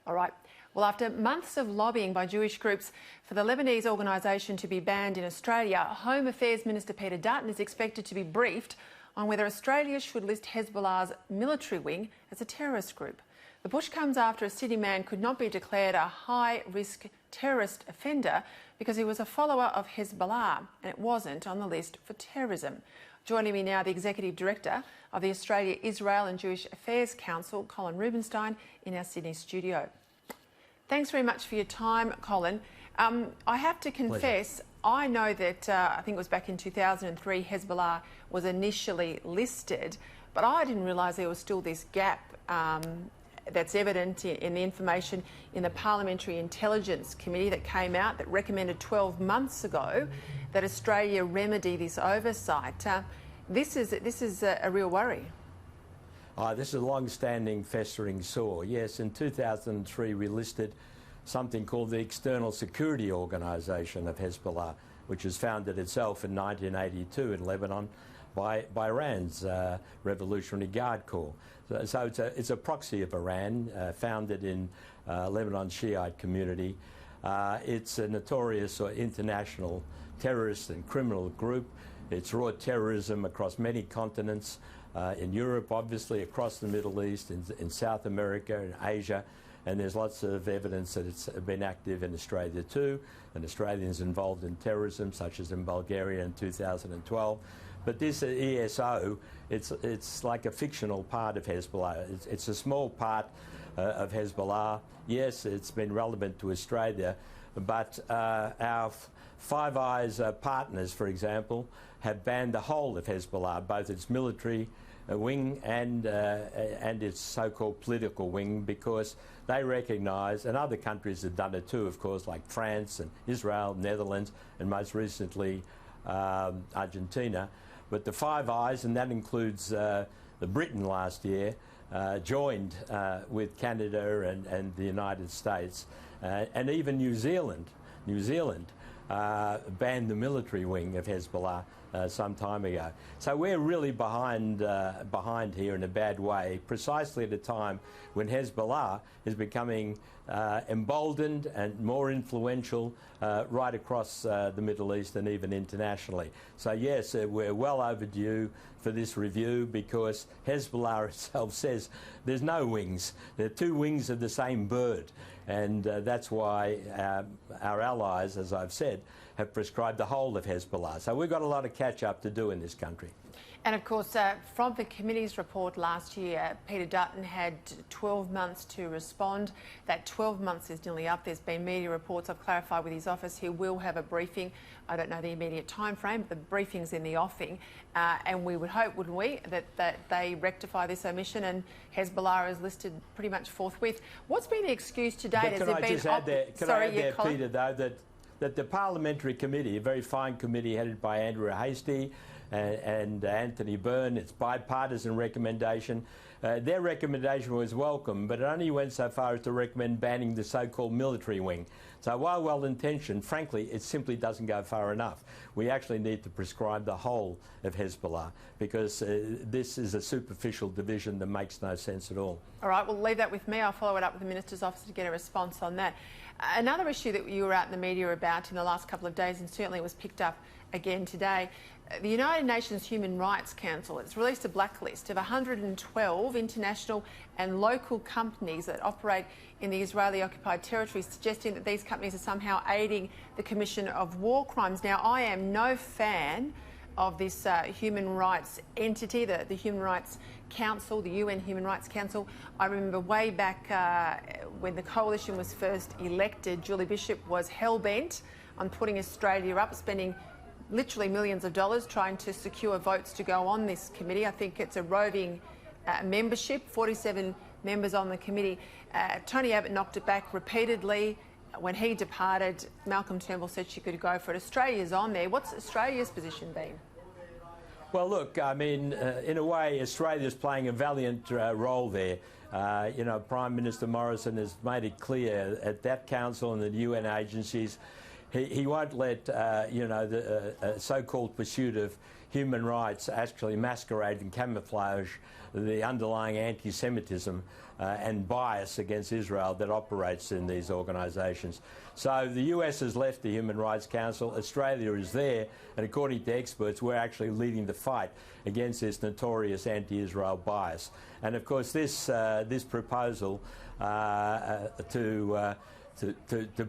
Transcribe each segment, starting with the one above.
All right. Well, after months of lobbying by Jewish groups for the Lebanese organisation to be banned in Australia, Home Affairs Minister Peter Dutton is expected to be briefed on whether Australia should list Hezbollah's military wing as a terrorist group. The push comes after a Sydney man could not be declared a high-risk terrorist offender because he was a follower of Hezbollah and it wasn't on the list for terrorism. Joining me now, the Executive Director of the Australia, Israel and Jewish Affairs Council, Colin Rubenstein, in our Sydney studio. Thanks very much for your time, Colin. I have to confess, Pleasure. I know that I think it was back in 2003 Hezbollah was initially listed, but I didn't realise there was still this gap that's evident in the information in the Parliamentary Intelligence Committee that came out that recommended 12 months ago that Australia remedy this oversight. This is a real worry. This is a long-standing festering sore. Yes, in 2003 we listed something called the External Security Organisation of Hezbollah, which was founded itself in 1982 in Lebanon by Iran's Revolutionary Guard Corps. So it's a proxy of Iran, founded in Lebanon's Shiite community. It's a notorious international terrorist and criminal group. It's wrought terrorism across many continents, in Europe, obviously, across the Middle East, in South America, in Asia, and there's lots of evidence that it's been active in Australia too, and Australians involved in terrorism, such as in Bulgaria in 2012. But this ESO, it's like a fictional part of Hezbollah. It's a small part of Hezbollah. Yes, it's been relevant to Australia, but our Five Eyes partners, for example, have banned the whole of Hezbollah, both its military wing and its so-called political wing, because they recognise, and other countries have done it too, of course, like France and Israel, Netherlands, and most recently Argentina. But the Five Eyes, and that includes Britain last year, joined with Canada and the United States, and even New Zealand banned the military wing of Hezbollah some time ago. So we're really behind here in a bad way, precisely at a time when Hezbollah is becoming emboldened and more influential right across the Middle East and even internationally. So yes, we're well overdue for this review, because Hezbollah itself says there's no wings. They're two wings of the same bird. And that's why our allies, as I've said, have prescribed the whole of Hezbollah. So we've got a lot of catch-up to do in this country. And of course, from the committee's report last year, Peter Dutton had 12 months to respond. That 12 months is nearly up. There's been media reports. I've clarified with his office he will have a briefing. I don't know the immediate time frame, but the briefing's in the offing. And we would hope, wouldn't we, that they rectify this omission and Hezbollah is listed pretty much forthwith. What's been the excuse to date? Can I just add there, Peter, though, that the Parliamentary Committee, a very fine committee headed by Andrew Hastie and Anthony Byrne, its bipartisan recommendation. Their recommendation was welcome, but it only went so far as to recommend banning the so-called military wing. So while well-intentioned, frankly, it simply doesn't go far enough. We actually need to prescribe the whole of Hezbollah, because this is a superficial division that makes no sense at all. All right, well, leave that with me. I'll follow it up with the Minister's office to get a response on that. Another issue that you were out in the media about in the last couple of days, and certainly was picked up again today, the United Nations Human Rights Council has released a blacklist of 112 international and local companies that operate in the Israeli-occupied territories, suggesting that these companies are somehow aiding the commission of war crimes. Now, I am no fan of this human rights entity, the Human Rights Council, the UN Human Rights Council. I remember way back when the coalition was first elected, Julie Bishop was hell-bent on putting Australia up, spending literally millions of dollars trying to secure votes to go on this committee. I think it's a roving membership, 47 members on the committee. Tony Abbott knocked it back repeatedly. When he departed, Malcolm Turnbull said she could go for it. Australia's on there. What's Australia's position been? Well, look, I mean, in a way, Australia's playing a valiant role there. You know, Prime Minister Morrison has made it clear at that council and the UN agencies he won't let, the so-called pursuit of human rights actually masquerade and camouflage the underlying anti-Semitism and bias against Israel that operates in these organisations. So the US has left the Human Rights Council. Australia is there, and according to experts, we're actually leading the fight against this notorious anti-Israel bias. And of course, this proposal to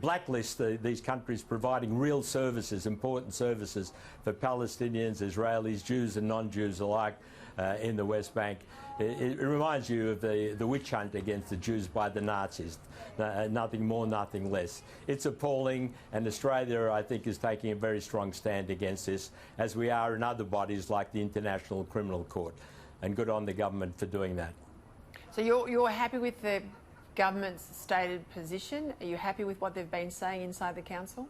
blacklist these countries providing real services, important services for Palestinians, Israelis, Jews and non-Jews alike in the West Bank. It reminds you of the witch hunt against the Jews by the Nazis. Nothing more, nothing less. It's appalling, and Australia, I think, is taking a very strong stand against this, as we are in other bodies like the International Criminal Court. And good on the government for doing that. So you're happy with the government's stated position? Are you happy with what they've been saying inside the council?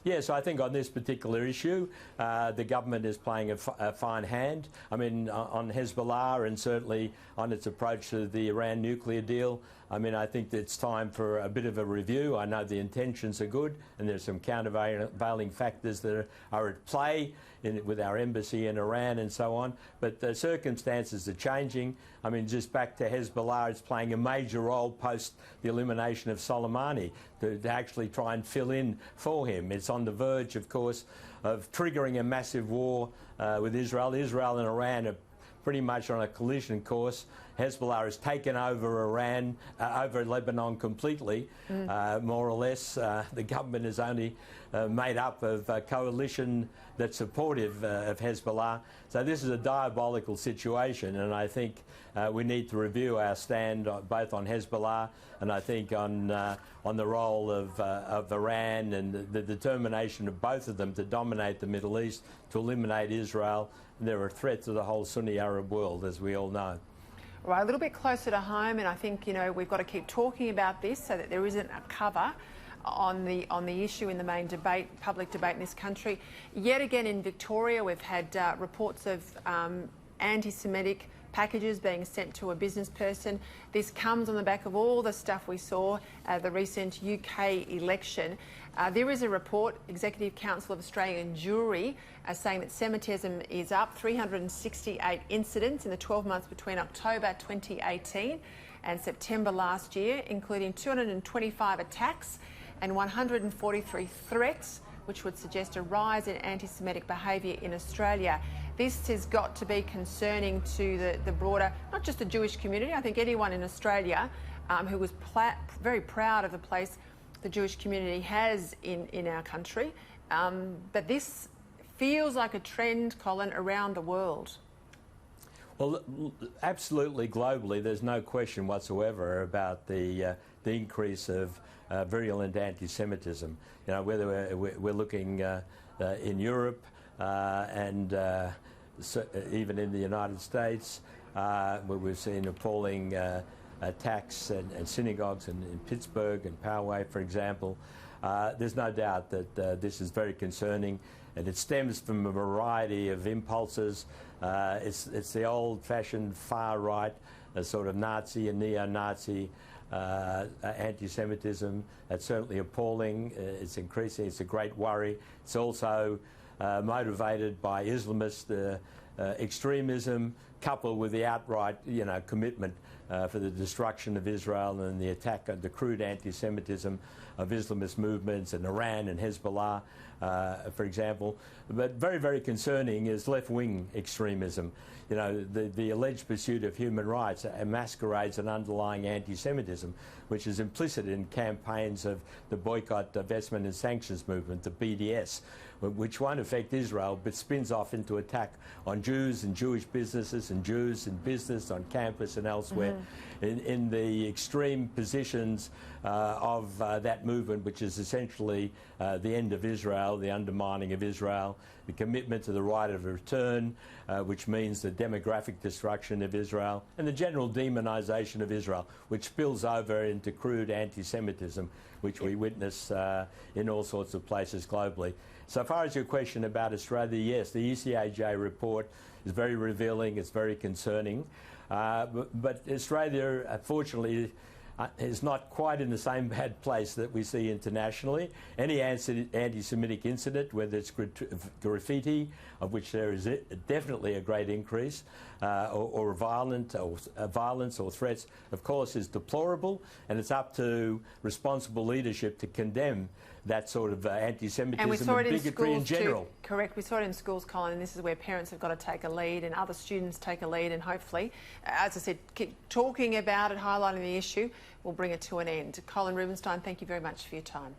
Yes, I think on this particular issue, the government is playing a fine hand. I mean, on Hezbollah and certainly on its approach to the Iran nuclear deal, I mean, I think that it's time for a bit of a review. I know the intentions are good, and there's some countervailing factors that are at play with our embassy in Iran and so on. But the circumstances are changing. I mean, just back to Hezbollah, it's playing a major role post the elimination of Soleimani to actually try and fill in for him. It's on the verge, of course, of triggering a massive war with Israel. Israel and Iran are pretty much on a collision course. Hezbollah has taken over Iran, over Lebanon completely, more or less. The government is only made up of a coalition that's supportive of Hezbollah. So this is a diabolical situation, and I think we need to review our stand both on Hezbollah and I think on the role of Iran and the determination of both of them to dominate the Middle East, to eliminate Israel. They're a threat to the whole Sunni Arab world, as we all know. Right, a little bit closer to home, and I think, you know, we've got to keep talking about this so that there isn't a cover on the issue in the main debate, public debate in this country. Yet again in Victoria, we've had reports of anti-Semitic packages being sent to a business person. This comes on the back of all the stuff we saw at the recent UK election. There is a report, Executive Council of Australian Jewry, saying that Semitism is up, 368 incidents in the 12 months between October 2018 and September last year, including 225 attacks and 143 threats, which would suggest a rise in anti-Semitic behaviour in Australia. This has got to be concerning to the broader, not just the Jewish community, I think anyone in Australia who was very proud of the place the Jewish community has in our country. But this feels like a trend, Colin, around the world. Well, absolutely globally, there's no question whatsoever about the increase of virulent anti-Semitism. You know, whether we're looking in Europe and even in the United States, where we've seen appalling attacks and synagogues in Pittsburgh and Poway, for example. There's no doubt that this is very concerning, and it stems from a variety of impulses. It's the old-fashioned far right, a sort of Nazi and neo-Nazi anti-Semitism. That's certainly appalling. It's increasing. It's a great worry. It's also motivated by Islamist extremism, coupled with the outright, commitment for the destruction of Israel and the attack on the crude anti-Semitism of Islamist movements in Iran and Hezbollah, for example. But very, very concerning is left-wing extremism. You know, the alleged pursuit of human rights masquerades an underlying anti-Semitism, which is implicit in campaigns of the boycott, divestment and sanctions movement, the BDS, which won't affect Israel but spins off into attack on Jews and Jewish businesses and Jews in business on campus and elsewhere, in the extreme positions of that movement, which is essentially the end of Israel, the undermining of Israel, the commitment to the right of return, which means the demographic destruction of Israel, and the general demonisation of Israel, which spills over into crude anti-Semitism, which we witness in all sorts of places globally. So far as your question about Australia, yes, the AIJAC report is very revealing, it's very concerning. But Australia, fortunately, is not quite in the same bad place that we see internationally. Any anti-Semitic incident, whether it's graffiti, of which there is definitely a great increase, or violence or threats, of course, is deplorable, and it's up to responsible leadership to condemn that sort of anti-Semitism and bigotry in general. Too. Correct. We saw it in schools, Colin, and this is where parents have got to take a lead and other students take a lead, and hopefully, as I said, keep talking about it, highlighting the issue, will bring it to an end. Colin Rubenstein, thank you very much for your time.